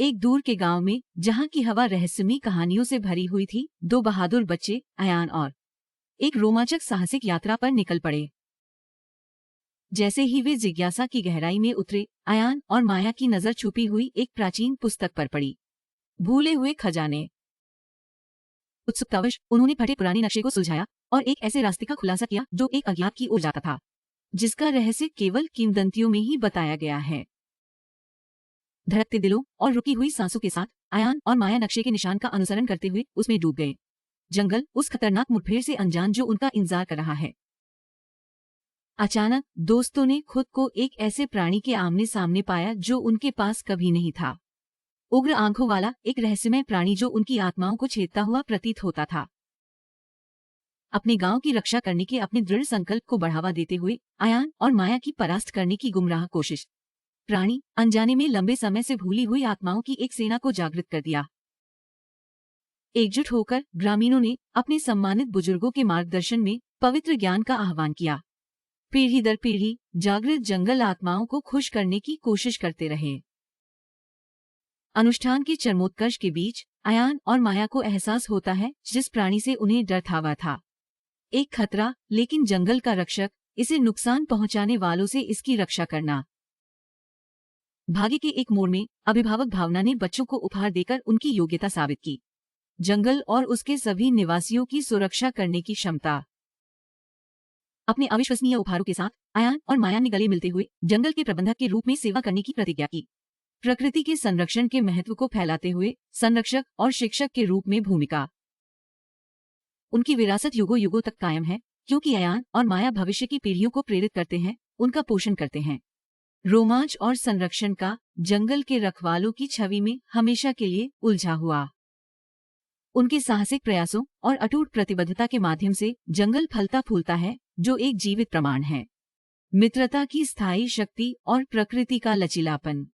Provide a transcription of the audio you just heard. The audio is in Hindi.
एक दूर के गांव में, जहां की हवा रहस्यमयी कहानियों से भरी हुई थी, दो बहादुर बच्चे अयान और एक रोमांचक साहसिक यात्रा पर निकल पड़े। जैसे ही वे जिज्ञासा की गहराई में उतरे, अयान और माया की नजर छुपी हुई एक प्राचीन पुस्तक पर पड़ी। भूले हुए खजाने। उत्सुकतावश उन्होंने फटे पुराने नक्शे को सुलझाया और एक ऐसे रास्ते का खुलासा किया जो एक अज्ञात की ओर जाता था, जिसका रहस्य केवल किंवदंतियों में ही बताया गया है। धड़कते दिलों और रुकी हुई सांसों के साथ अयान और माया नक्शे के निशान का अनुसरण करते हुए उसमें डूब गए। जंगल उस खतरनाक मुठभेड़ से अनजान जो उनका इंतजार कर रहा है। अचानक दोस्तों ने खुद को एक ऐसे प्राणी के आमने सामने पाया जो उनके पास कभी नहीं था। उग्र आंखों वाला एक रहस्यमय प्राणी जो उनकी आत्माओं को छेदता हुआ प्रतीत होता था। अपने गांव की रक्षा करने के अपने दृढ़ संकल्प को बढ़ावा देते हुए अयान और माया की परास्त करने की गुमराह कोशिश। प्राणी अनजाने में लंबे समय से भूली हुई आत्माओं की एक सेना को जागृत कर दिया। एकजुट होकर ग्रामीणों ने अपने सम्मानित बुजुर्गों के मार्गदर्शन में पवित्र ज्ञान का आह्वान किया। पीढ़ी दर पीढ़ी जागृत जंगल आत्माओं को खुश करने की कोशिश करते रहे। अनुष्ठान के चरमोत्कर्ष के बीच अयान और माया को एहसास होता है जिस प्राणी से उन्हें डर था वह था एक खतरा, लेकिन जंगल का रक्षक, इसे नुकसान पहुंचाने वालों से इसकी रक्षा करना। भाग्य के एक मोड़ में अभिभावक भावना ने बच्चों को उपहार देकर उनकी योग्यता साबित की। जंगल और उसके सभी निवासियों की सुरक्षा करने की क्षमता। अपने अविश्वसनीय उपहारों के साथ अयान और माया ने गले मिलते हुए जंगल के प्रबंधक के रूप में सेवा करने की प्रतिज्ञा की। प्रकृति के संरक्षण के महत्व को फैलाते हुए संरक्षक और शिक्षक के रूप में भूमिका। उनकी विरासत युगों युगों तक कायम है, क्योंकि अयान और माया भविष्य की पीढ़ियों को प्रेरित करते हैं, उनका पोषण करते हैं। रोमांच और संरक्षण का जंगल के रखवालों की छवि में हमेशा के लिए उलझा हुआ। उनके साहसिक प्रयासों और अटूट प्रतिबद्धता के माध्यम से जंगल फलता फूलता है, जो एक जीवित प्रमाण है मित्रता की स्थायी शक्ति और प्रकृति का लचीलापन।